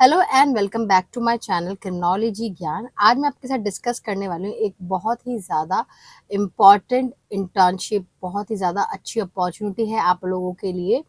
Hello and welcome back to my channel criminology Gyan. आज मैं आपके साथ डिस्कस करने वाली हूँ एक बहुत ही ज़्यादा इम्पॉर्टेंट इंटर्नशिप, बहुत ही ज़्यादा अच्छी अपॉर्चुनिटी है आप लोगों के लिए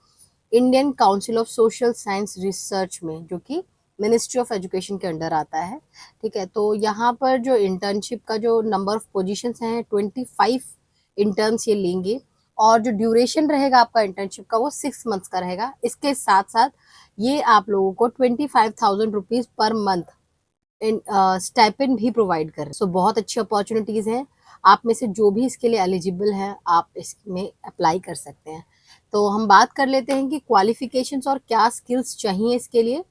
Indian council of social science research में, जो कि मिनिस्ट्री ऑफ एजुकेशन के अंडर आता है। ठीक है, तो यहाँ पर जो इंटर्नशिप का जो नंबर ऑफ पोजीशंस हैं 25 इंटर्न्स ये लेंगे और जो ड्यूरेशन रहेगा आपका इंटर्नशिप का वो 6 मंथ्स का रहेगा। इसके साथ साथ ये आप लोगों को 25,000 रुपीज पर मंथ स्टाइपेंड भी प्रोवाइड कर रहे हैं। सो बहुत अच्छी अपॉर्चुनिटीज हैं। आप में से जो भी इसके लिए एलिजिबल है आप इसमें अप्लाई कर सकते हैं। तो हम बात कर लेते हैं कि क्वालिफिकेशंस और क्या स्किल्स चाहिए इसके लिए।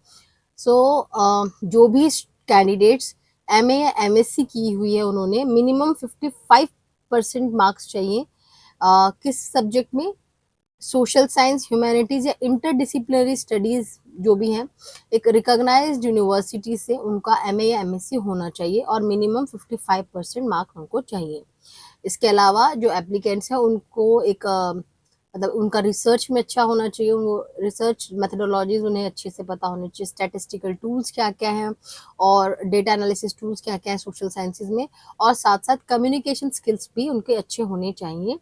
जो भी कैंडिडेट्स एमए या एमएससी की हुई है उन्होंने मिनिमम 55% मार्क्स चाहिए। किस सब्जेक्ट में? सोशल साइंस, ह्यूमैनिटीज या इंटरडिसिप्लिनरी स्टडीज जो भी हैं, एक रिकॉग्नाइज्ड यूनिवर्सिटी से उनका एमए या एमएससी होना चाहिए और मिनिमम 55% मार्क्स उनको चाहिए। इसके अलावा जो एप्लीकेंट्स हैं उनको एक मतलब उनका रिसर्च में अच्छा होना चाहिए, उनको रिसर्च मेथडोलॉजीज उन्हें अच्छे से पता होने चाहिए, स्टैटिस्टिकल टूल्स क्या क्या हैं और डेटा एनालिसिस टूल्स क्या क्या हैं सोशल साइंसेज में, और साथ साथ कम्युनिकेशन स्किल्स भी उनके अच्छे होने चाहिए।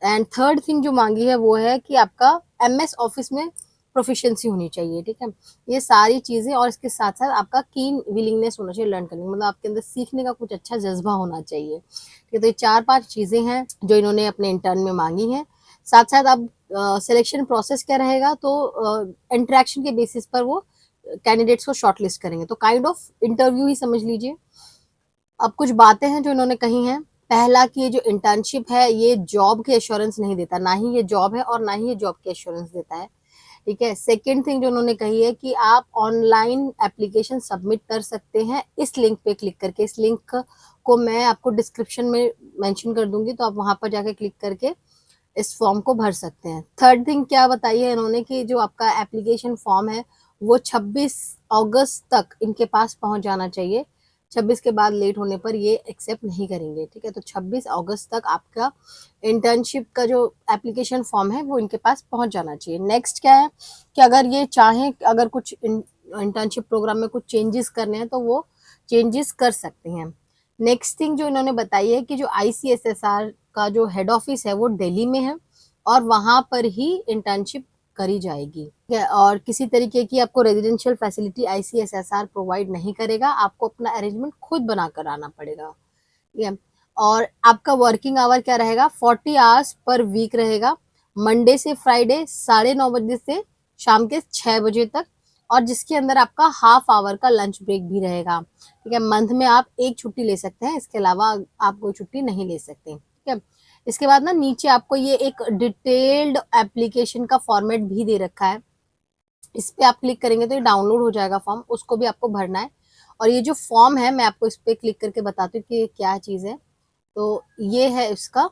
एंड थर्ड थिंग जो मांगी है वो है कि आपका एमएस ऑफिस में प्रोफिशिएंसी होनी चाहिए। ठीक है, ये सारी चीज़ें और इसके साथ साथ आपका कीन विलिंगनेस होना चाहिए लर्न करने, मतलब आपके अंदर सीखने का कुछ अच्छा जज्बा होना चाहिए। ठीक है, तो ये 4-5 चीज़ें हैं जो इन्होंने अपने इंटर्न में मांगी हैं। साथ साथ अब सिलेक्शन प्रोसेस क्या रहेगा, तो इंटरेक्शन के बेसिस पर वो कैंडिडेट्स को शॉर्टलिस्ट करेंगे, तो काइंड ऑफ इंटरव्यू ही समझ लीजिए। अब कुछ बातें हैं जो इन्होंने कही हैं। पहला कि ये जो इंटर्नशिप है ये जॉब के एश्योरेंस नहीं देता, ना ही ये जॉब है और ना ही ये जॉब के एश्योरेंस देता है। ठीक है, सेकेंड थिंग जो उन्होंने कही है कि आप ऑनलाइन एप्लीकेशन सबमिट कर सकते हैं इस लिंक पे क्लिक करके। इस लिंक को मैं आपको डिस्क्रिप्शन में मेंशन कर दूंगी, तो आप वहां पर जाके क्लिक करके इस फॉर्म को भर सकते हैं। थर्ड थिंग क्या बताई है इन्होंने कि जो आपका एप्लीकेशन फॉर्म है वो 26 अगस्त तक इनके पास पहुंच जाना चाहिए। 26 के बाद लेट होने पर ये एक्सेप्ट नहीं करेंगे। ठीक है, तो 26 अगस्त तक आपका इंटर्नशिप का जो एप्लीकेशन फॉर्म है वो इनके पास पहुंच जाना चाहिए। नेक्स्ट क्या है कि अगर ये चाहें, अगर कुछ इंटर्नशिप प्रोग्राम में कुछ चेंजेस करने हैं तो वो चेंजेस कर सकते हैं। नेक्स्ट थिंग जो इन्होंने बताई है कि जो आईसीएसएसआर का जो हेड ऑफिस है वो दिल्ली में है और वहां पर ही इंटर्नशिप करी जाएगी। ठीक है, और किसी तरीके की आपको रेजिडेंशियल फैसिलिटी आईसीएसएसआर प्रोवाइड नहीं करेगा, आपको अपना अरेंजमेंट खुद बना कर आना पड़ेगा। ठीक है, और आपका वर्किंग आवर क्या रहेगा? 40 आवर्स पर वीक रहेगा, मंडे से फ्राइडे 9:30 बजे से शाम के 6 बजे तक, और जिसके अंदर आपका हाफ आवर का लंच ब्रेक भी रहेगा। ठीक है, मंथ में आप एक छुट्टी ले सकते हैं, इसके अलावा आप कोई छुट्टी नहीं ले सकते। ठीक है, इसके बाद ना नीचे आपको ये एक डिटेल्ड एप्लीकेशन का फॉर्मेट भी दे रखा है। इस पे आप क्लिक करेंगे तो ये डाउनलोड हो जाएगा फॉर्म, उसको भी आपको भरना है। और ये जो फॉर्म है मैं आपको इस पे क्लिक करके बताती हूँ कि ये क्या चीज़ है। तो ये है इसका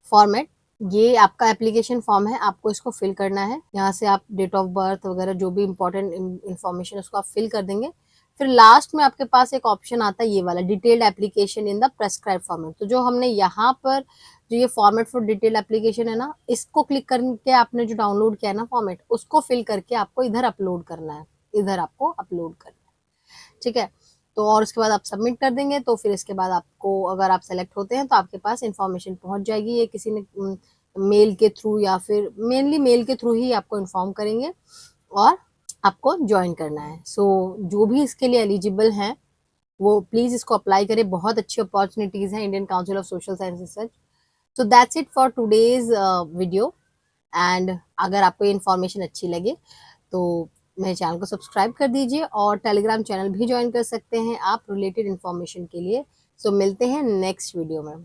फॉर्मेट, ये आपका एप्लीकेशन फॉर्म है, आपको इसको फिल करना है। यहाँ से आप डेट ऑफ बर्थ वगैरह जो भी इंपॉर्टेंट इंफॉर्मेशन उसको आप फिल कर देंगे। फिर लास्ट में आपके पास एक ऑप्शन आता है ये वाला, detailed application in the prescribe format. तो जो हमने यहाँ पर जो ये फॉर्मेट फॉर डिटेल्ड एप्लीकेशन है ना, इसको क्लिक करके आपने जो डाउनलोड किया है ना फॉर्मेट, उसको फिल करके आपको इधर अपलोड करना है, इधर आपको अपलोड करना है। ठीक है, तो और उसके बाद आप सबमिट कर देंगे, तो फिर इसके बाद आपको अगर आप सेलेक्ट होते हैं तो आपके पास इंफॉर्मेशन पहुंच जाएगी। ये किसी ने मेल के थ्रू या फिर मेनली मेल के थ्रू ही आपको इन्फॉर्म करेंगे और आपको ज्वाइन करना है। जो भी इसके लिए एलिजिबल हैं वो प्लीज इसको अप्लाई करें, बहुत अच्छी अपॉर्चुनिटीज हैं Indian council of social science research. So that's it for today's video. And अगर आपको ये इन्फॉर्मेशन अच्छी लगे तो मेरे चैनल को सब्सक्राइब कर दीजिए और टेलीग्राम चैनल भी ज्वाइन कर सकते हैं आप रिलेटेड इन्फॉर्मेशन के लिए। सो मिलते हैं नेक्स्ट वीडियो में।